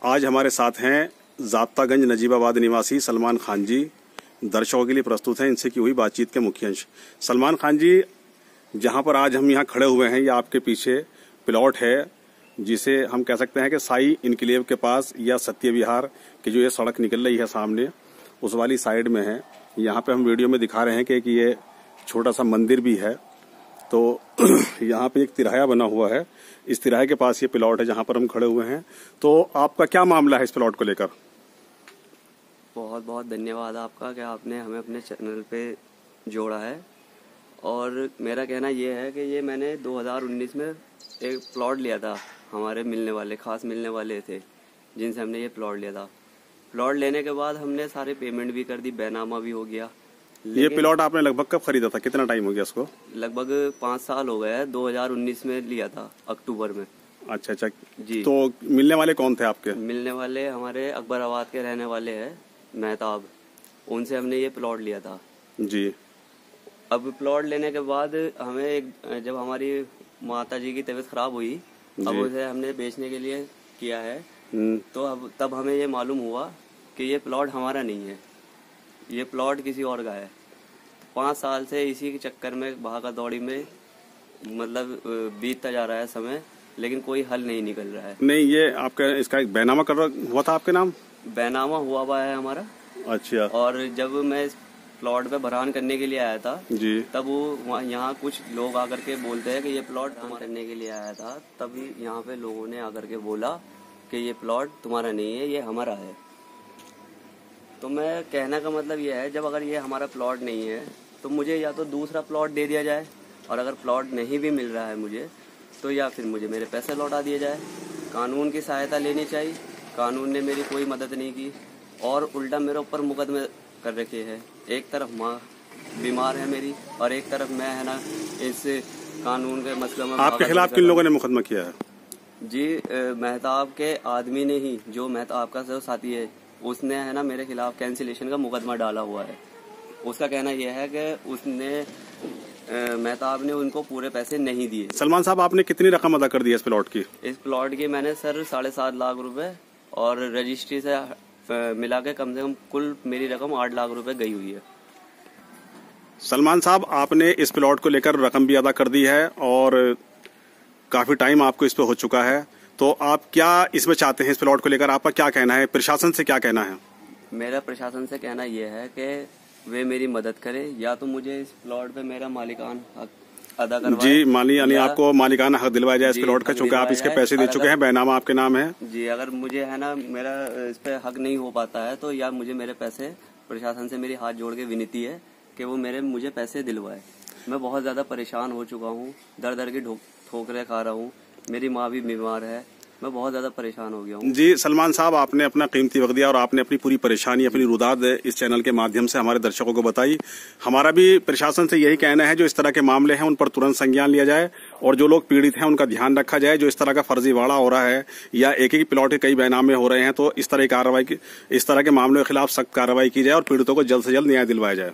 आज हमारे साथ हैं ज़ाब्तागंज नजीबाबाद निवासी सलमान खान जी। दर्शकों के लिए प्रस्तुत हैं इनसे की हुई बातचीत के मुख्य अंश। सलमान खान जी, जहां पर आज हम यहाँ खड़े हुए हैं, ये आपके पीछे प्लॉट है जिसे हम कह सकते हैं कि साई इनक्लेव के पास या सत्य विहार की जो ये सड़क निकल रही है सामने, उस वाली साइड में है। यहाँ पे हम वीडियो में दिखा रहे हैं कि ये छोटा सा मंदिर भी है। तो यहाँ पे एक तिराया बना हुआ है, इस तिराहे के पास ये प्लॉट है जहाँ पर हम खड़े हुए हैं। तो आपका क्या मामला है इस प्लॉट को लेकर? बहुत बहुत धन्यवाद आपका कि आपने हमें अपने चैनल पे जोड़ा है। और मेरा कहना ये है कि ये मैंने 2019 में एक प्लॉट लिया था। हमारे मिलने वाले खास मिलने वाले थे जिनसे हमने ये प्लॉट लिया था। प्लॉट लेने के बाद हमने सारे पेमेंट भी कर दी, बैनामा भी हो गया। ये प्लॉट आपने लगभग कब खरीदा था? कितना टाइम हो गया इसको? लगभग 5 साल हो गए हैं। 2019 में लिया था, अक्टूबर में। अच्छा जी। तो मिलने वाले कौन थे आपके? मिलने वाले हमारे अकबराबाद के रहने वाले हैं, मेहताब। उनसे हमने ये प्लॉट लिया था जी। अब प्लॉट लेने के बाद हमें जब हमारी माता जी की तबीयत खराब हुई, अब उसे हमने बेचने के लिए किया है। तो अब तब हमें ये मालूम हुआ कि ये प्लॉट हमारा नहीं है, ये प्लॉट किसी और का है। 5 साल से इसी के चक्कर में भागा दौड़ी में मतलब बीतता जा रहा है समय, लेकिन कोई हल नहीं निकल रहा है। नहीं, ये आपका इसका एक बैनामा हुआ था आपके नाम? बैनामा हुआ है हमारा। अच्छा। और जब मैं इस प्लॉट पे भरान करने के लिए आया था जी, तब वो यहाँ कुछ लोग आकर के बोलते हैं कि ये प्लॉट हमारा करने के लिए आया था। तभी यहाँ पे लोगों ने आकर के बोला कि ये प्लॉट तुम्हारा नहीं है, ये हमारा है। तो मैं कहने का मतलब ये है, जब अगर ये हमारा प्लॉट नहीं है तो मुझे या तो दूसरा प्लॉट दे दिया जाए, और अगर प्लॉट नहीं भी मिल रहा है मुझे तो या फिर मुझे मेरे पैसे लौटा दिए जाए। कानून की सहायता लेनी चाहिए। कानून ने मेरी कोई मदद नहीं की और उल्टा मेरे ऊपर मुकदमे कर रखे हैं। एक तरफ माँ बीमार है मेरी और एक तरफ मैं है ना इस कानून के मसले में। आपके खिलाफ किन लोगों ने मुकदमा किया है? जी, मेहताब के आदमी ने ही, जो मेहताब का जो साथी है, उसने है ना मेरे खिलाफ कैंसिलेशन का मुकदमा डाला हुआ है। उसका कहना यह है कि उसने मेहताब ने उनको पूरे पैसे नहीं दिए। सलमान साहब, आपने कितनी रकम अदा कर दी है इस प्लॉट की? इस प्लॉट की मैंने सर 7.5 लाख रुपए और रजिस्ट्री से मिला के कम से कम कुल मेरी रकम 8 लाख रुपए गई हुई है। सलमान साहब, आपने इस प्लॉट को लेकर रकम भी अदा कर दी है और काफी टाइम आपको इस पे हो चुका है। तो आप क्या इसमें चाहते हैं? इस प्लॉट को लेकर आपका क्या कहना है? प्रशासन से क्या कहना है? मेरा प्रशासन से कहना यह है कि वे मेरी मदद करें, या तो मुझे इस प्लॉट पे मेरा मालिकान हक अदा करवाएं। जी, यानी आपको मालिकाना हक दिलवाया जाए इस प्लॉट का, चूंकि आप इसके पैसे दे चुके हैं, बैनामा आपके नाम है। जी, अगर मुझे है ना मेरा इस पे हक नहीं हो पाता है तो या मुझे मेरे पैसे, प्रशासन से मेरी हाथ जोड़ के विनती है कि वो मुझे पैसे दिलवाए। मैं बहुत ज्यादा परेशान हो चुका हूँ, दर दर की ठोकरें खा रहा हूँ। मेरी माँ भी बीमार है, मैं बहुत ज्यादा परेशान हो गया हूँ। जी सलमान साहब, आपने अपना कीमती वक्त दिया और आपने अपनी पूरी परेशानी, अपनी रुदाद इस चैनल के माध्यम से हमारे दर्शकों को बताई। हमारा भी प्रशासन से यही कहना है, जो इस तरह के मामले हैं उन पर तुरंत संज्ञान लिया जाए और जो लोग पीड़ित हैं उनका ध्यान रखा जाए। जो इस तरह का फर्जीवाड़ा हो रहा है या एक ही प्लॉट के कई बैनामे हो रहे हैं, तो इस तरह के मामलों के खिलाफ सख्त कार्रवाई की जाए और पीड़ितों को जल्द से जल्द न्याय दिलवाया जाए।